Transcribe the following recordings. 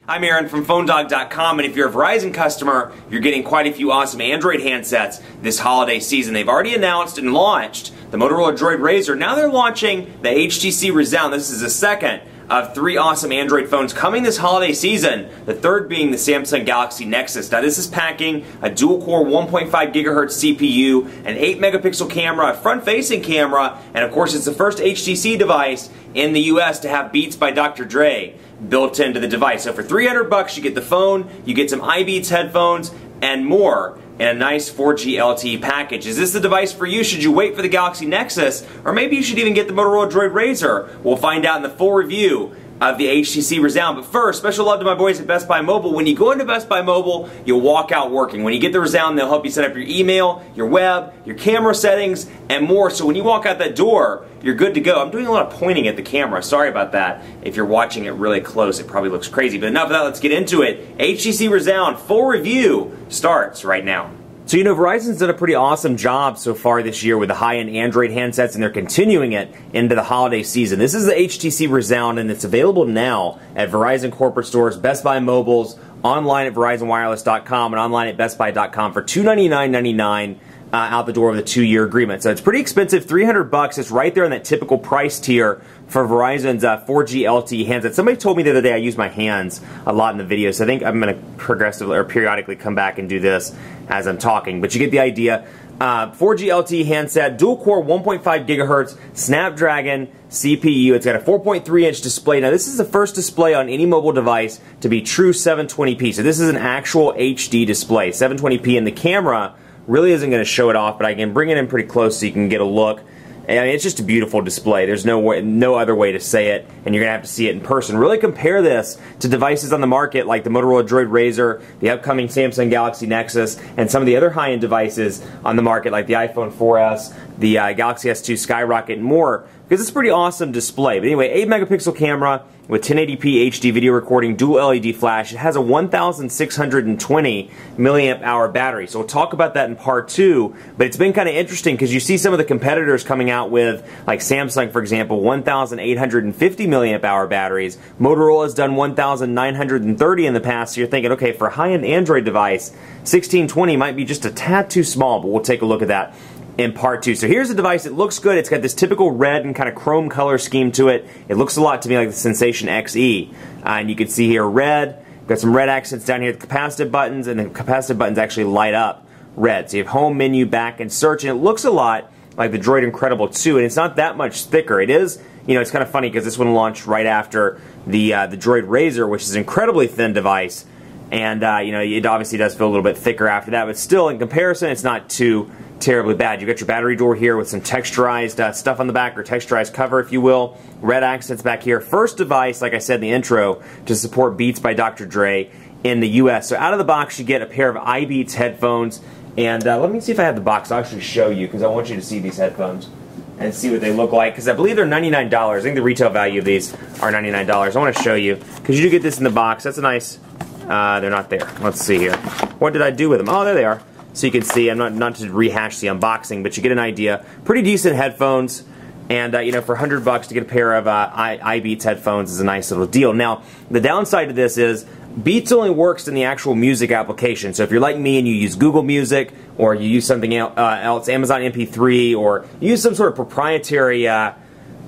I'm Aaron from PhoneDog.com, and if you're a Verizon customer, you're getting quite a few awesome Android handsets this holiday season. They've already announced and launched the Motorola Droid Razr. Now they're launching the HTC Resound. This is the second of 3 awesome Android phones coming this holiday season, the third being the Samsung Galaxy Nexus. Now this is packing a dual-core 1.5 GHz CPU, an 8-megapixel camera, a front-facing camera, and of course it's the first HTC device in the US to have Beats by Dr. Dre built into the device. So for $300 you get the phone, you get some iBeats headphones, and more in a nice 4G LTE package. Is this the device for you? Should you wait for the Galaxy Nexus? Or maybe you should even get the Motorola Droid Razr? We'll find out in the full review of the HTC Resound. But first, special love to my boys at Best Buy Mobile. When you go into Best Buy Mobile, you'll walk out working. When you get the Resound, they'll help you set up your email, your web, your camera settings, and more. So when you walk out that door, you're good to go. I'm doing a lot of pointing at the camera. Sorry about that. If you're watching it really close, it probably looks crazy. But enough of that, let's get into it. HTC Resound full review starts right now. So, you know, Verizon's done a pretty awesome job so far this year with the high-end Android handsets, and they're continuing it into the holiday season. This is the HTC Resound, and it's available now at Verizon corporate stores, Best Buy Mobiles, online at VerizonWireless.com, and online at BestBuy.com for $299.99 out the door with a 2-year agreement. So it's pretty expensive, $300. It's right there in that typical price tier for Verizon's 4G LTE handsets. Somebody told me the other day I use my hands a lot in the video, so I think I'm going to progressively or periodically come back and do this as I'm talking. But you get the idea. 4G LTE handset, dual-core 1.5 gigahertz Snapdragon CPU. It's got a 4.3-inch display. Now, this is the first display on any mobile device to be true 720p. So this is an actual HD display, 720p, and the camera really isn't going to show it off, but I can bring it in pretty close so you can get a look. I mean, it's just a beautiful display. There's no other way to say it, and you're going to have to see it in person. Really compare this to devices on the market like the Motorola Droid Razr, the upcoming Samsung Galaxy Nexus, and some of the other high-end devices on the market like the iPhone 4S, the Galaxy S2 Skyrocket, and more, because it's a pretty awesome display. But anyway, 8-megapixel camera with 1080p HD video recording, dual LED flash. It has a 1,620 milliamp hour battery. So we'll talk about that in part 2, but it's been kind of interesting because you see some of the competitors coming out with, like Samsung for example, 1,850 milliamp hour batteries. Motorola has done 1,930 in the past, so you're thinking, okay, for a high-end Android device, 1620 might be just a tad too small, but we'll take a look at that in part 2. So here's a device. It looks good. It's got this typical red and kind of chrome color scheme to it. It looks a lot to me like the Sensation XE. And you can see here red. Got some red accents down here, the capacitive buttons, and the capacitive buttons actually light up red. So you have home, menu, back, and search, and it looks a lot like the Droid Incredible 2, and it's not that much thicker. It is, you know, it's kind of funny because this one launched right after the Droid Razr, which is an incredibly thin device, and you know, it obviously does feel a little bit thicker after that, but still, in comparison, it's not too terribly bad. You got your battery door here with some texturized stuff on the back, or texturized cover, if you will. Red accents back here. First device, like I said in the intro, to support Beats by Dr. Dre in the US. So out of the box, you get a pair of iBeats headphones, and let me see if I have the box. I'll actually show you, because I want you to see these headphones and see what they look like, because I believe they're $99. I think the retail value of these are $99. I want to show you, because you do get this in the box. That's a nice, they're not there. Let's see here. What did I do with them? Oh, there they are. So you can see, I'm not to rehash the unboxing, but you get an idea. Pretty decent headphones, and you know, for $100 to get a pair of iBeats headphones is a nice little deal. Now, the downside to this is Beats only works in the actual music application. So if you're like me and you use Google Music, or you use something else, Amazon MP3, or you use some sort of proprietary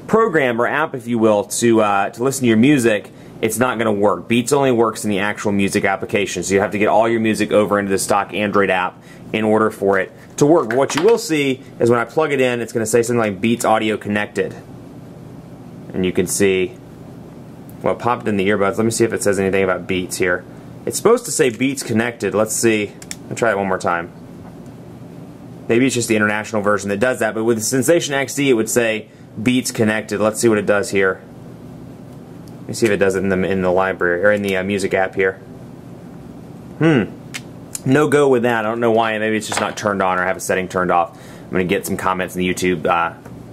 program or app, if you will, to listen to your music, it's not going to work. Beats only works in the actual music application, so you have to get all your music over into the stock Android app in order for it to work. But what you will see is when I plug it in, it's going to say something like Beats Audio Connected. And you can see, well, it popped in the earbuds. Let me see if it says anything about Beats here. It's supposed to say Beats Connected. Let's see. I'll try that one more time. Maybe it's just the international version that does that, but with the Sensation XE, it would say Beats Connected. Let's see what it does here. Let me see if it does it in the library, or in the music app here. No go with that. I don't know why. Maybe it's just not turned on, or I have a setting turned off. I'm going to get some comments in the YouTube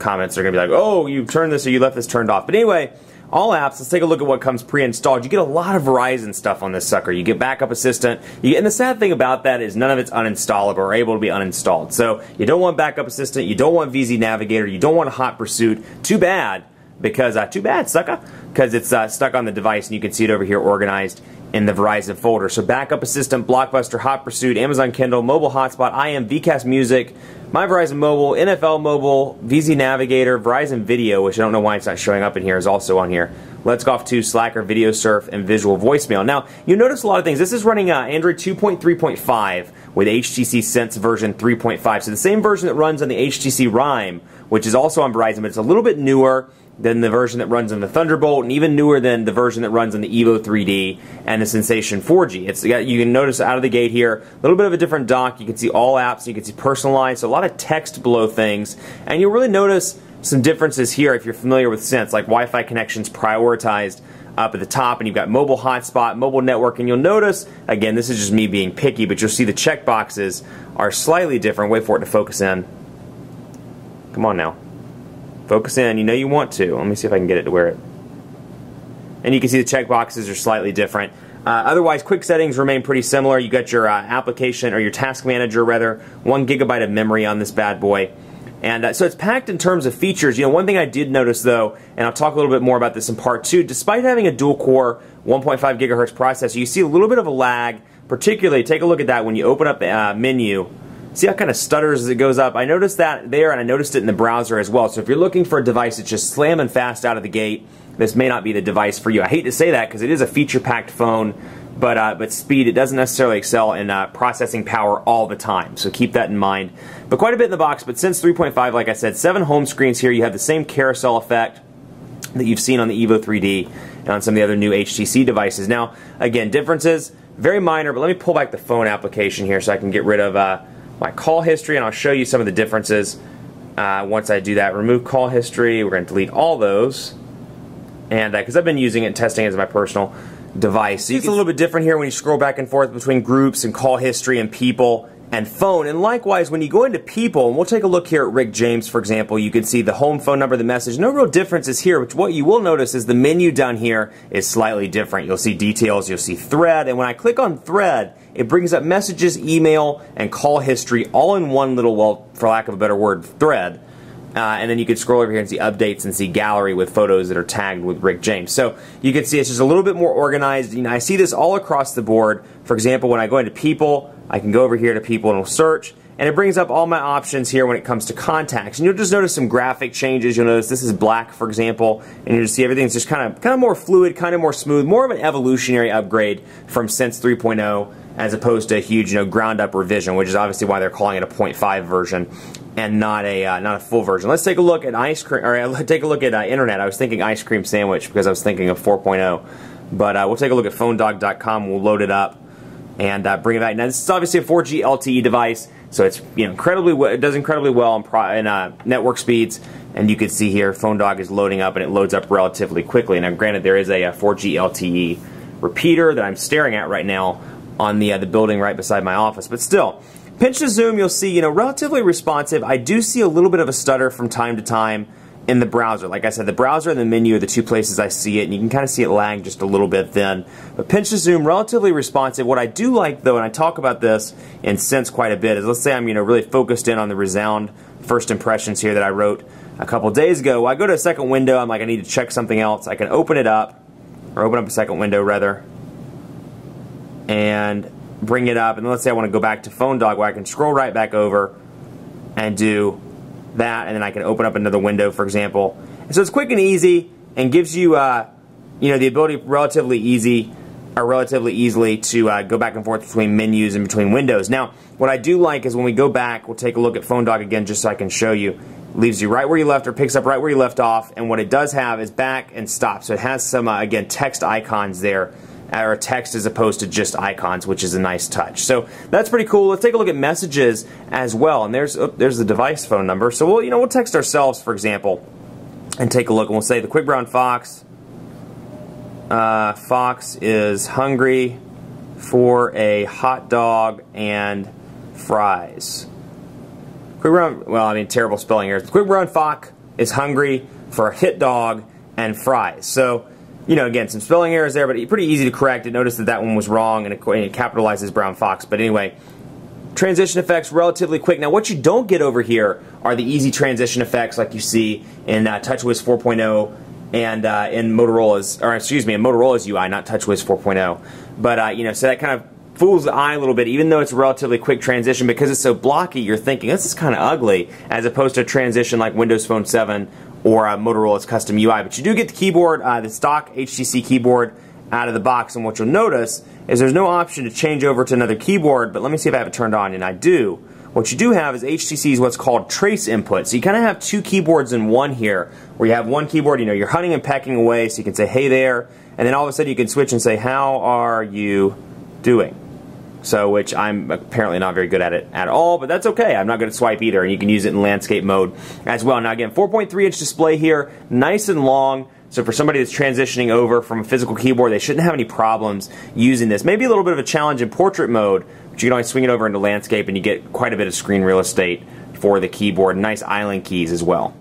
comments. They're going to be like, oh, you turned this or you left this turned off. But anyway, all apps, let's take a look at what comes pre-installed. You get a lot of Verizon stuff on this sucker. You get Backup Assistant. And the sad thing about that is none of it's uninstallable or able to be uninstalled. So you don't want Backup Assistant. You don't want VZ Navigator. You don't want Hot Pursuit. Too bad. Because, too bad, sucker. Because it's stuck on the device, and you can see it over here organized in the Verizon folder. So Backup Assistant, Blockbuster, Hot Pursuit, Amazon Kindle, Mobile Hotspot, IM, VCast Music, My Verizon Mobile, NFL Mobile, VZ Navigator, Verizon Video, which I don't know why it's not showing up in here, is also on here. Let's Golf 2, Slacker, Video Surf, and Visual Voicemail. Now, you'll notice a lot of things. This is running Android 2.3.5 with HTC Sense version 3.5. So the same version that runs on the HTC Rime, which is also on Verizon, but it's a little bit newer than the version that runs on the Thunderbolt, and even newer than the version that runs on the Evo 3D and the Sensation 4G. You can notice out of the gate here, a little bit of a different dock. You can see all apps, you can see personalized, so a lot of text below things, and you'll really notice some differences here if you're familiar with Sense, like Wi-Fi connections prioritized up at the top, and you've got mobile hotspot, mobile network, and you'll notice, again, this is just me being picky, but you'll see the checkboxes are slightly different. Wait for it to focus in. Come on now. Focus in. You know you want to. Let me see if I can get it to where it... And you can see the checkboxes are slightly different. Otherwise, quick settings remain pretty similar. You got your application, or your task manager rather, 1 GB of memory on this bad boy. And so it's packed in terms of features. You know, one thing I did notice though, and I'll talk a little bit more about this in part 2, despite having a dual-core 1.5 GHz processor, you see a little bit of a lag. Particularly, take a look at that when you open up the menu. See how it kind of stutters as it goes up? I noticed that there, and I noticed it in the browser as well. So if you're looking for a device that's just slamming fast out of the gate, this may not be the device for you. I hate to say that because it is a feature-packed phone, but speed, it doesn't necessarily excel in processing power all the time. So keep that in mind. But quite a bit in the box, but Sense 3.5, like I said, 7 home screens here. You have the same carousel effect that you've seen on the Evo 3D and on some of the other new HTC devices. Now, again, differences, very minor, but let me pull back the phone application here so I can get rid of my call history, and I'll show you some of the differences once I do that. Remove call history. We're going to delete all those, and because I've been using it and testing it as my personal device. So it's a little bit different here when you scroll back and forth between groups and call history and people and phone. And likewise, when you go into people, and we'll take a look here at Rick James, for example, you can see the home phone number, the message. No real differences here, but what you will notice is the menu down here is slightly different. You'll see details, you'll see thread, and when I click on thread, it brings up messages, email, and call history all in one little, well, for lack of a better word, thread. And then you can scroll over here and see updates and see gallery with photos that are tagged with Rick James. So you can see it's just a little bit more organized. You know, I see this all across the board. For example, when I go into people, I can go over here to people and it'll search, and it brings up all my options here when it comes to contacts. And you'll just notice some graphic changes. You'll notice this is black, for example, and you'll see everything's just kind of more fluid, kind of more smooth, more of an evolutionary upgrade from Sense 3.0 as opposed to a huge, ground-up revision, which is obviously why they're calling it a 0.5 version and not a full version. Let's take a look at ice cream, or take a look at internet. I was thinking ice cream sandwich because I was thinking of 4.0, but we'll take a look at PhoneDog.com. We'll load it up and bring it back. Now this is obviously a 4G LTE device, so it's it does incredibly well in network speeds. And you can see here, PhoneDog is loading up, and it loads up relatively quickly. Now, granted, there is a 4G LTE repeater that I'm staring at right now on the building right beside my office, but still. Pinch to zoom, you'll see, relatively responsive. I do see a little bit of a stutter from time to time in the browser. Like I said, the browser and the menu are the two places I see it, and you can kind of see it lag just a little bit then. But pinch to zoom, relatively responsive. What I do like, though, and I talk about this in Sense quite a bit, is let's say I'm really focused in on the Resound first impressions here that I wrote a couple days ago. Well, I go to a second window, I'm like, I need to check something else. I can open it up, or open up a second window, rather, and bring it up, and let's say I want to go back to PhoneDog, where I can scroll right back over and do that, and then I can open up another window, for example. And so it's quick and easy, and gives you, the ability relatively easily to go back and forth between menus and between windows. Now, what I do like is when we go back, we'll take a look at PhoneDog again, just so I can show you. Leaves you right where you left, or picks up right where you left off, and what it does have is back and stop. So it has some, again, text icons there, or text as opposed to just icons, which is a nice touch. So that's pretty cool. Let's take a look at messages as well. And there's the device phone number. So we'll text ourselves, for example, and take a look, and we'll say the Quick Brown Fox. Fox is hungry for a hot dog and fries. Quick Brown, well, I mean, terrible spelling here. Quick Brown Fox is hungry for a hit dog and fries. So, again, some spelling errors there, but pretty easy to correct. Notice that one was wrong, and it capitalizes Brown Fox. But anyway, transition effects, relatively quick. Now, what you don't get over here are the easy transition effects like you see in TouchWiz 4.0 and in Motorola's, or excuse me, in Motorola's UI, not TouchWiz 4.0. But you know, so that kind of fools the eye a little bit, even though it's a relatively quick transition. Because it's so blocky, you're thinking this is kind of ugly, as opposed to a transition like Windows Phone 7 or Motorola's custom UI. But you do get the keyboard, the stock HTC keyboard out of the box, and what you'll notice is there's no option to change over to another keyboard. But let me see if I have it turned on, and I do. What you do have is HTC's what's called trace input. So you kind of have two keyboards in one here, where you have one keyboard, you know, you're hunting and pecking away, so you can say, hey there, and then all of a sudden you can switch and say, how are you doing? So, which I'm apparently not very good at it at all, but that's okay. I'm not good at swipe either, and you can use it in landscape mode as well. Now again, 4.3-inch display here, nice and long. So for somebody that's transitioning over from a physical keyboard, they shouldn't have any problems using this. Maybe a little bit of a challenge in portrait mode, but you can always swing it over into landscape and you get quite a bit of screen real estate for the keyboard. Nice island keys as well.